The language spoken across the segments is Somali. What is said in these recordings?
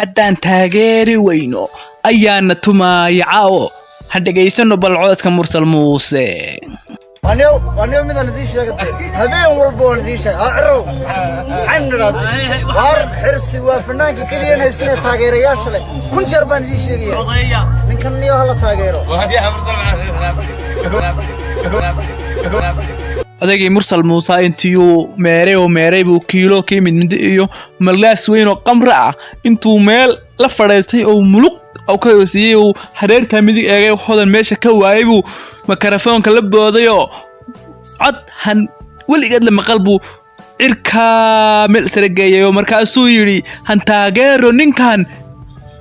haddaan taageeri weyno ayaana tumaayacao ha dhageysano balcodadka mursal muuse أنا من الذي شاقت هبين والبون ذي شاق أعرو عندنا وار حرس وفنان كلينا يسنا تاجر ياشله كل شربان ذي شاقية من كم نيو هلا تاجره adagii mursal muuse intuu meeray buu kiilo ka mid iyo malgaas weyn oo qamra ah intuu meel la fadhiistay oo muluk oo ka yoosiyay oo hareerta midig eegay hodan meesha ka waayay buu makarafoonka la boodayo cod han waligeed la maqal buu cirka meel sargeeyo markaasuu yiri han taageero ninkan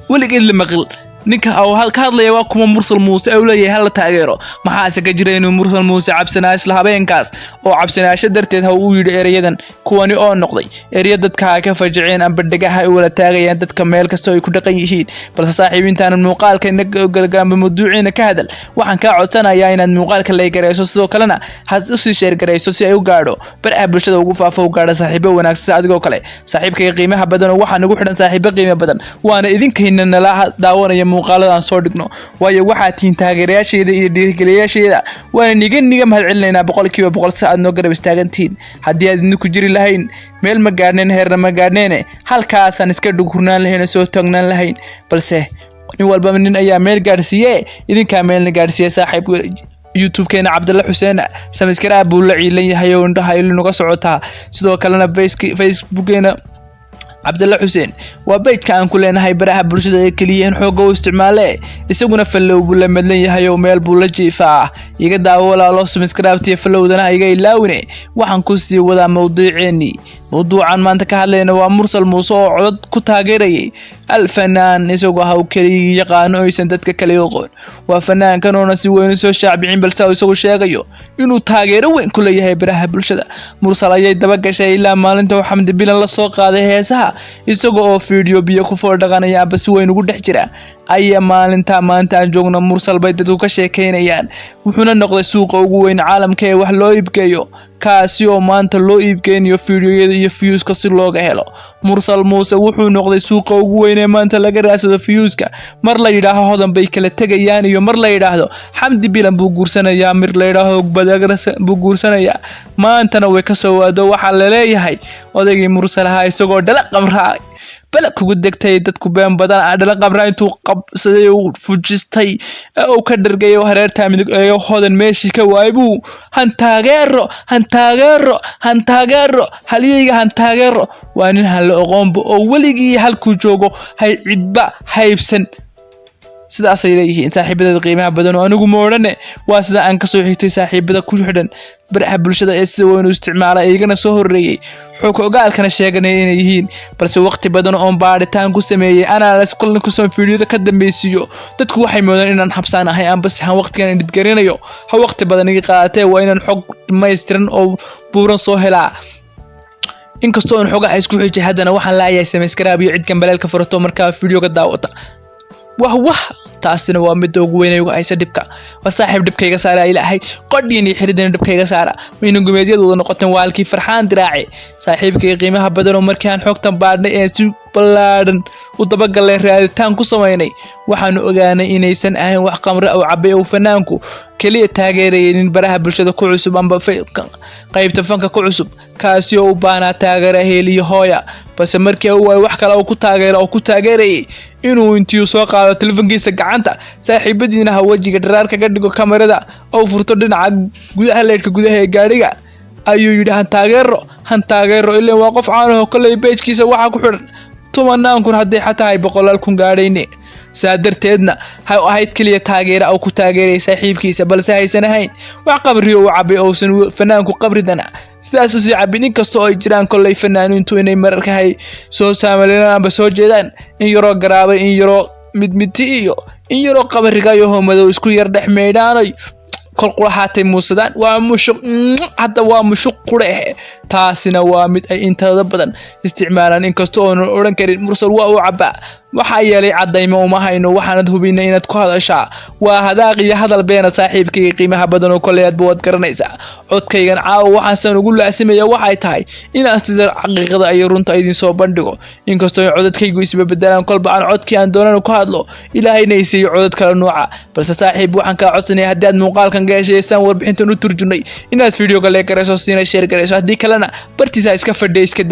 waligeed la maqal ninka oo halka hadlaya waa kuma mursal muuse oo leeyahay hal taageero maxaa ka jira inuu mursal muuse cabsanaa isla habeenkaas oo cabsanaasho darteed ha uu yiri erayadan kuwani oo noqday ereyad dadka ka fajiceen amba dhagaha ay wala taagayaan dadka meel kasta ay ku dhaqan yihiin balse saaxiibintaan muuqaalka inaga galgaamba mawduuciina ka hadal waxaan ka codsanayaa inaad muuqaalka la gareyso sidoo kalena has u sii share gareyso si ay u gaadho baraha bulshada ugu faafo u gaadho saaxiibo wanaagsan adigoo kale saaxiibkay qiimaha badan oo waxaan ugu xidhan saaxiibo qiimo badan waana idinkeena nala daawanaya muuqaaladan soo dhigno waayo waxa tiin taageerayaasheeda iyo dhiirigeliyaasheeda waan niga mahadcelinaynaa 100% saad noo garab istaagantiin haddii aad idinku jiri lahayn meel ma gaarneen heerna ma gaarneen halkaasaan iska dhugurnaan lahayn soo taagnaan lahayn balse nin walba nin ayaa meel gaarsiiyay idinka meel gaarsiiyay saaxiib YouTube keena Cabdalla Xuseen subscribe buu la ciilan yahay oo indhaha inaga socotaa sidoo kalena Facebook keena Cabdalla Xuseen waa page aan ku leenahay baraha bulshada ee kaliya in xoog u isticmaale isaguna follow buu la madlan yahay oo meel buu la jiifaa iga daawo walaalo subscribe tiyo followdana iga ilaawine waxaan ku sii wadaa mawduucan maanta ka hadlayna waa mursal muuse oo cod ku taageerayay alfanaan isagoo ha kaliya yaqaano aysan dadka kale aqoon waa fanaankan oo si weyn soo shaacbicin balse isagoo sheegayo inuu taageero weyn ku leeyahay baraha bulshada mursal ayay daba gashay ilaa maalinta Xamdi Bilan la soo qaaday heesaha isagoo oo video biyo ku foodhaqanaya bas weyn ugu dhex jira ayaa maanta aan joogno mursal bay dadku ka sheekeynayaan wuxuuna noqday suuqa ugu weyn caalamka ee wax loo iibgeeyo kaasi oo maanta loo iibgeeyo fiidiyoyada iyo views-ka si looga helo mursal muuse wuxuu noqday suuqa ugu weyn ee maanta laga raadsado views-ka mar la yiraahdo hodan bay kala tagayaan iyo mar la yiraahdo Xamdi Bilan buu guursanayaa mir la yiraahdo badagras buu guursanayaa maantana way ka soo waado waxa la leeyahay odagii mursal ha isagoo dhala qamraa bala kugu degtay dadku been badan dhala qamraa intuu qabsaday oo fujistay oo ka dhargayo hareerta midig ee hodan meeshii ka waaybu han taageero haliyiga han taageero waa nin hal aqoonbo oo waligii halku joogo hay cidba haybsan sidaas ay leeyihiin saaxiibada qiimaha badan oo anigu moodane waa sida aan ka soo xigtay saaxiibada ku xidhan baraha bulshada ee si weyn u isticmaala iyagana soo horeeyay xog ogaalkana sheeganay inay yihiin balse waqti badan oo baaritaan ku sameeyay analysis kullu ku soo fiiriyada ka dambeeysiyo dadku waxay moodaan inaan habsaan ahay aan bas waqtigan idin garanayo ha waqti badan iga qaadatay waa inaan xog dhameystiran oo buuran soo helaa inkastoo aan xogaha isku xijay haddana waxaan laayahay subscribe iyo cid gambaleelka furato markaa video-ga daawata wah taasina waa mid ugu weyn ee aysa dhibka waa saaxiib dhibkayga saara ilaahay qodhiin iyo xirideen dhibkayga saara inuu gumeedyadu noqoteen waalkii farxaan diraaci saaxiibkay qiimaha badan oo markii aan xogtan baadhnay ee si balaadan u dabagalay raaditaan ku sameynay waxaan ogaanay inaysan ahayn wax qamra oo cabay oo fanaanku kaliya taageerayeen baraha bulshada ku cusub amba qaybta fanka ku cusub kaasi oo u baana taageero heliyo hooya bas markii uu wax kale oo ku taageeray inuu intii soo qaado telefoonkiisa gacanta saaxiibadiina wajiga dharaar kaga dhigo kamarada oo furto dhinaca gudaha leedka gudaha ee gaariga ayuu yiri han taageero ilaa waa qof caan ah oo kale page-kiisa waxa ku xiran tumanaankun haddii xataa ay 100 kun gaadhayne saadarteedna ha ahayd kaliya taageero oo ku taageeray saaxiibkiisa balse haysan ahayn wax qabri oo cabay oo san fanaanku qabridana sidaas u sii cabin inkastoo ay jiraan kolay fanaaniintu inay mararka hay soo saameeyaan amba soo jeedaan in yaro garaabay in yaro mid iyo in yaro qabriga iyo hoomado isku yar dhex meedaanay kol quraxatay muusadaan waa mushuq hadda waa mushuq qure taasina waa mid ay inta badan isticmaalaan inkastoo aan oran karin mursal waa uu cabaa waxa yeelay cadaymo uma hayno waxaanad hubina inaad ku hadashaa waa hadaaq iyo hadal beena saaxiibkayga qiimaha badan oo kale aad bood garanaysa codkaygan caawa waxaan san ugu laasimaya waxay tahay inaan sida xaqiiqada ay runta idin soo bandhigo inkastoo codadkaygu isbedelaan kolba aan codkii aan doonano ku hadlo ilaahayna isiiyo codad kala nooca balse saaxiib waxaan ka codsanayaa haddii aad muuqaalkan gaashaysaan warbixintan u turjunay inaad fiidiyoga leegarayso siina share garayso haddii kalena bartiisa iska fadhiyo iska